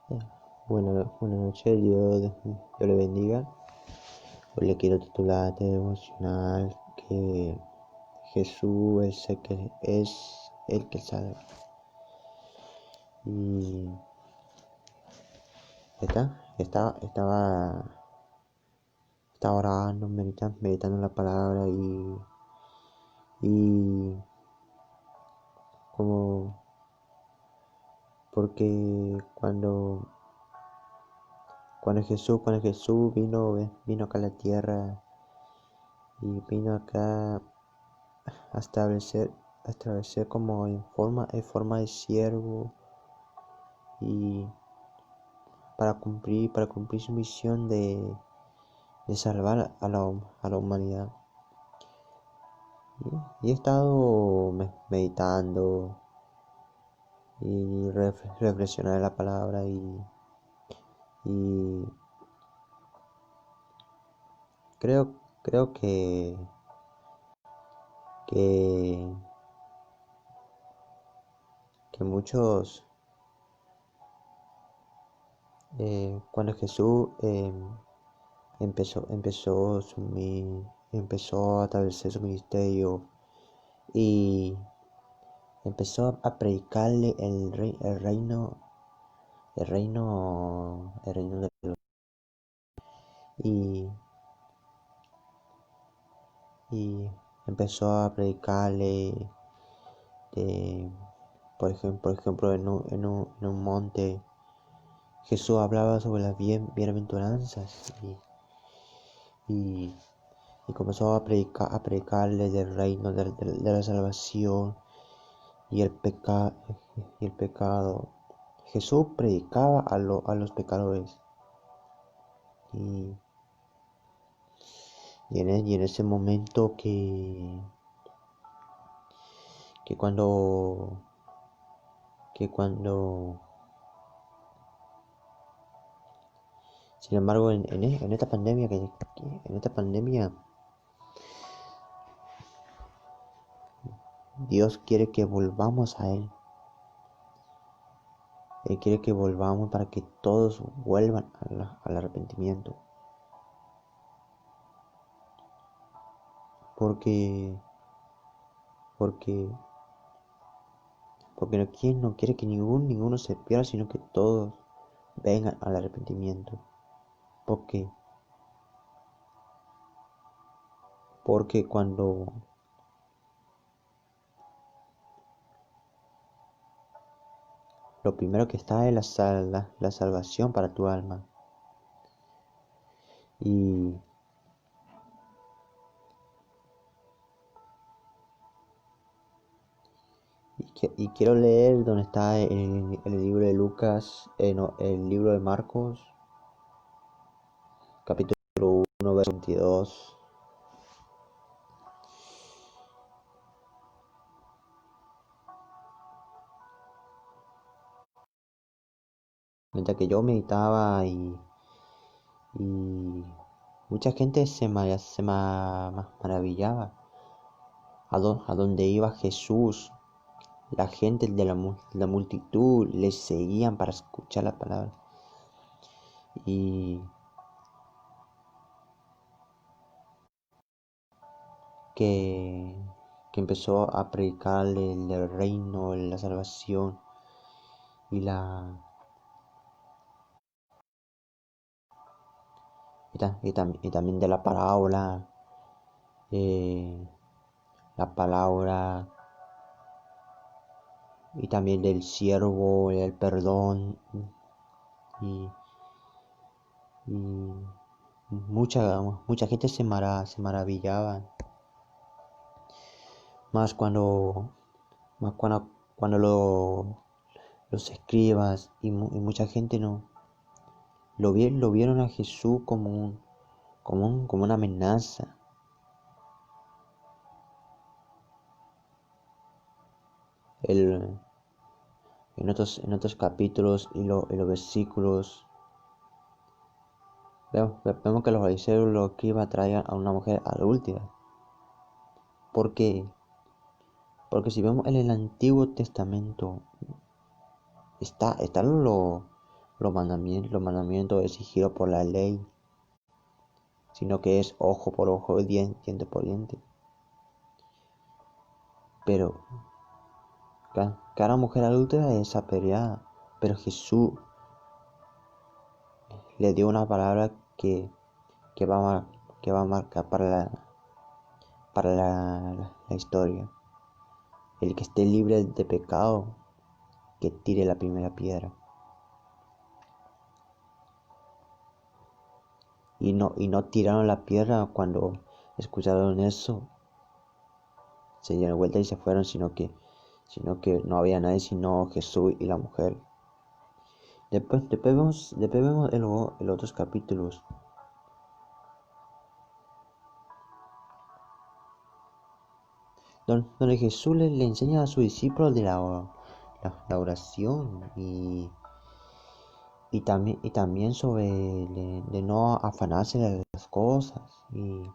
Eh, Buenas noches, Dios le bendiga. Hoy le quiero titular este devocional que Jesús es el que salva. Y estaba orando, meditando la palabra y como porque cuando Jesús vino acá a la tierra y vino acá a establecer como en forma de siervo y para cumplir su misión de salvar a la humanidad. Y he estado meditando y reflexionando en la palabra y creo, creo que, que muchos, cuando Jesús empezó a establecer su ministerio y empezó a predicarle el reino de Dios. Y, y empezó a predicarle, de, por ejemplo, en un monte. Jesús hablaba sobre las bienaventuranzas y, y comenzó a predicarle del reino, de la salvación y el pecado. Jesús predicaba a los pecadores y, y en ese momento que cuando que cuando sin embargo en esta pandemia en esta pandemia Dios quiere que volvamos a Él. Él quiere que volvamos para que todos vuelvan al arrepentimiento, porque porque porque no quiere que ninguno se pierda, sino que todos vengan al arrepentimiento. Porque porque lo primero que está es la salvación para tu alma. Y, y quiero leer donde está el libro de Lucas, no, el libro de Marcos, capítulo 1, verso 22. Mientras que yo meditaba y mucha gente se maravillaba a donde iba Jesús. La gente de la multitud le seguían para escuchar la palabra. Y que, que empezó a predicarle el reino, la salvación y y también de la parábola, eh, la palabra y también del siervo, el perdón y, y mucha gente se maravillaba más cuando los escribas y mucha gente no lo vieron a Jesús como una amenaza. El, en otros capítulos y los versículos vemos que los fariseos lo escriban traían a una mujer adúltera. ¿Por qué? Porque si vemos en el Antiguo Testamento está los mandamientos exigidos por la ley, sino que es ojo por ojo, diente por diente. Pero cada mujer adúltera es apedreada, pero Jesús le dio una palabra que va a marcar para la historia. El que esté libre de pecado, que tire la primera piedra. Y no tiraron la piedra cuando escucharon eso. Se dieron vuelta y se fueron, sino que no había nadie sino Jesús y la mujer. Después vemos en los otros capítulos. Donde Jesús le enseña a sus discípulos de la oración y también sobre de no afanarse de las cosas y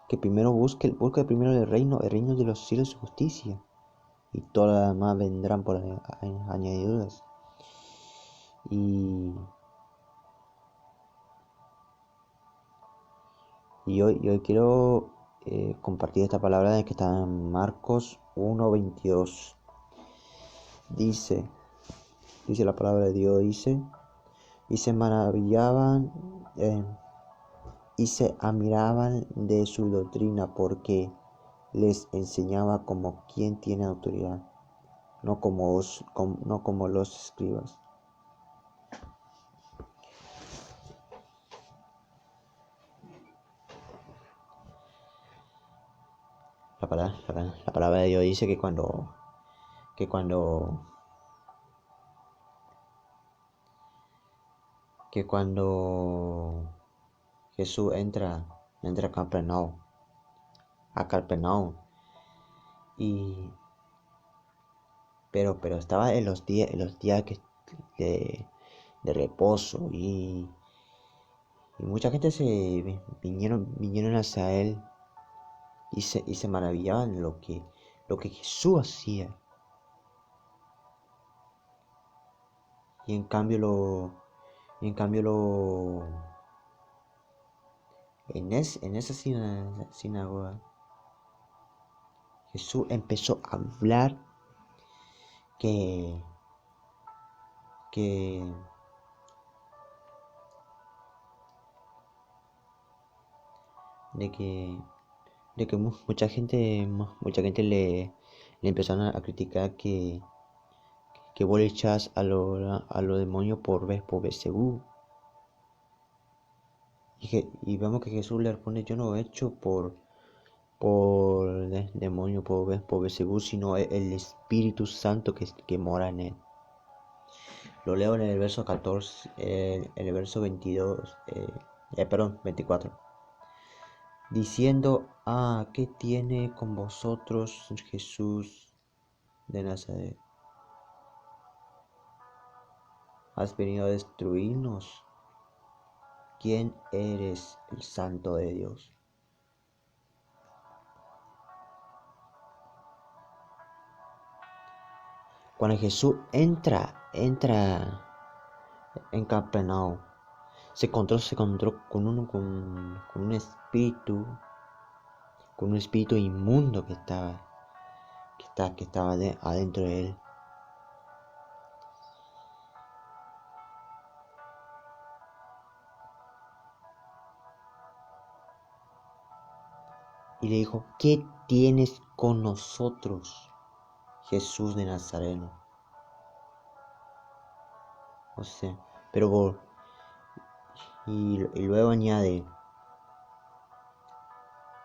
que primero busque primero el reino de los cielos y su justicia, y todas las demás vendrán por añadiduras. Y hoy quiero compartir esta palabra que está en Marcos 1:22. Dice la palabra de Dios, y se maravillaban y se admiraban de su doctrina, porque les enseñaba como quien tiene autoridad, no como los escribas. La palabra de Dios dice que cuando Jesús entra a Capernaum, pero estaba en los días de reposo, y mucha gente se vinieron hacia él y se maravillaban de lo que Jesús hacía. Y en cambio en esa sinagoga Jesús empezó a hablar que de que mucha gente le empezaron a criticar que vos le echás a los demonios por Belzebú. Y vemos que Jesús le responde: yo no he hecho por demonio, por Belzebú, sino el Espíritu Santo que mora en él. Lo leo en el verso 14, en el verso 22, 24. Diciendo: ¿qué tiene con vosotros Jesús de Nazaret? ¿Has venido a destruirnos? ¿Quién eres, el Santo de Dios? Cuando Jesús entra en Capernaum, se encontró con un espíritu inmundo que estaba adentro de él. Y le dijo: ¿qué tienes con nosotros, Jesús de Nazareno? O sea, y luego añade: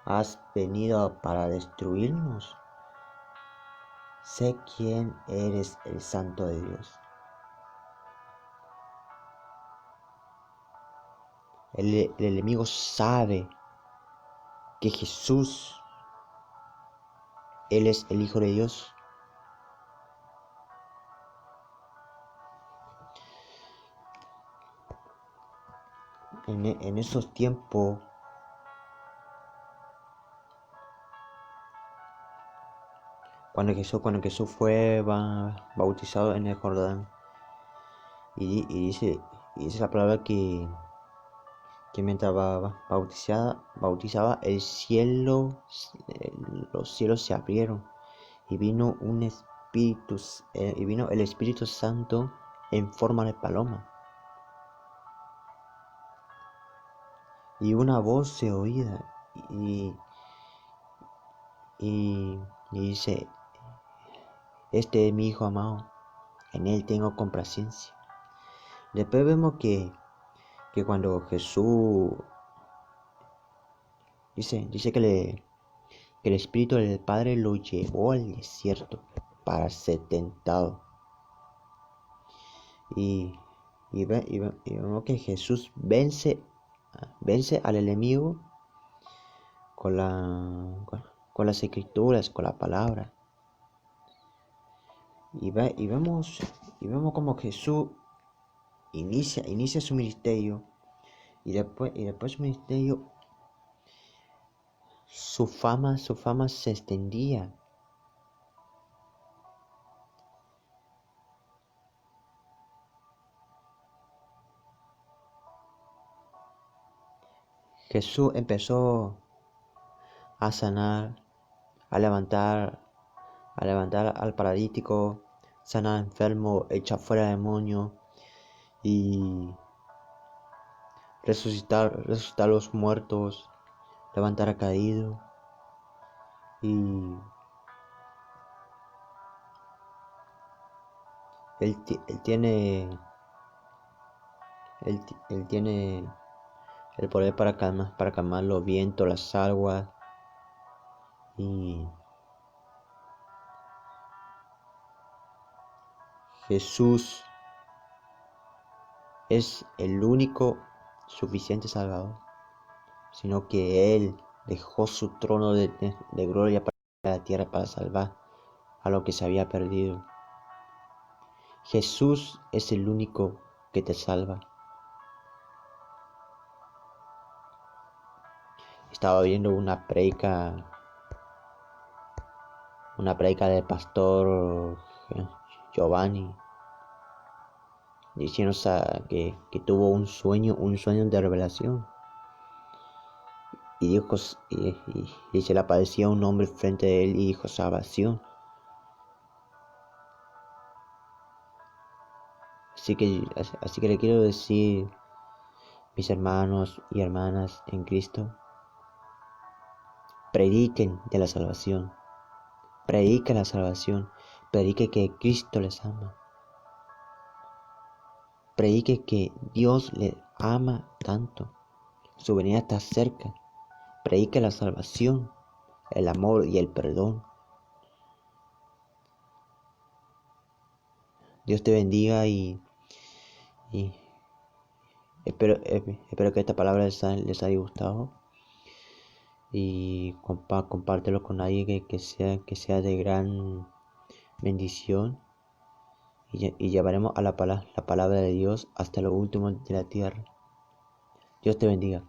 ¿has venido para destruirnos? Sé quién eres, el Santo de Dios. El enemigo sabe que Jesús, Él es el Hijo de Dios. En esos tiempos, cuando Jesús fue bautizado en el Jordán. Y dice la palabra que mientras bautizaba los cielos se abrieron y vino el Espíritu Santo en forma de paloma. Y una voz se oía y dice, este es mi Hijo amado, en él tengo complacencia. Después vemos que cuando Jesús dice que el Espíritu del Padre lo llevó al desierto para ser tentado. Y vemos que Jesús vence al enemigo con las escrituras, con la palabra. Y vemos como Jesús inicia su ministerio y después su ministerio, su fama se extendía. Jesús empezó a sanar, a levantar al paralítico, sanar al enfermo, echar fuera demonios y resucitar a los muertos, levantar a caído. Y él tiene el poder para calmar los vientos, las aguas. Y Jesús es el único suficiente Salvador, sino que Él dejó su trono de gloria para la tierra para salvar a lo que se había perdido. Jesús es el único que te salva. Estaba viendo una predica del pastor Giovanni, diciendo que tuvo un sueño de revelación. Y dijo, y se le aparecía un hombre frente de él y dijo salvación. Así que le quiero decir, mis hermanos y hermanas en Cristo, prediquen de la salvación. Prediquen la salvación. Prediquen que Cristo les ama. Predique que Dios le ama tanto. Su venida está cerca. Predique la salvación, el amor y el perdón. Dios te bendiga y espero que esta palabra les haya gustado. Y compártelo con alguien que sea de gran bendición. Y llevaremos a la palabra de Dios hasta lo último de la tierra. Dios te bendiga.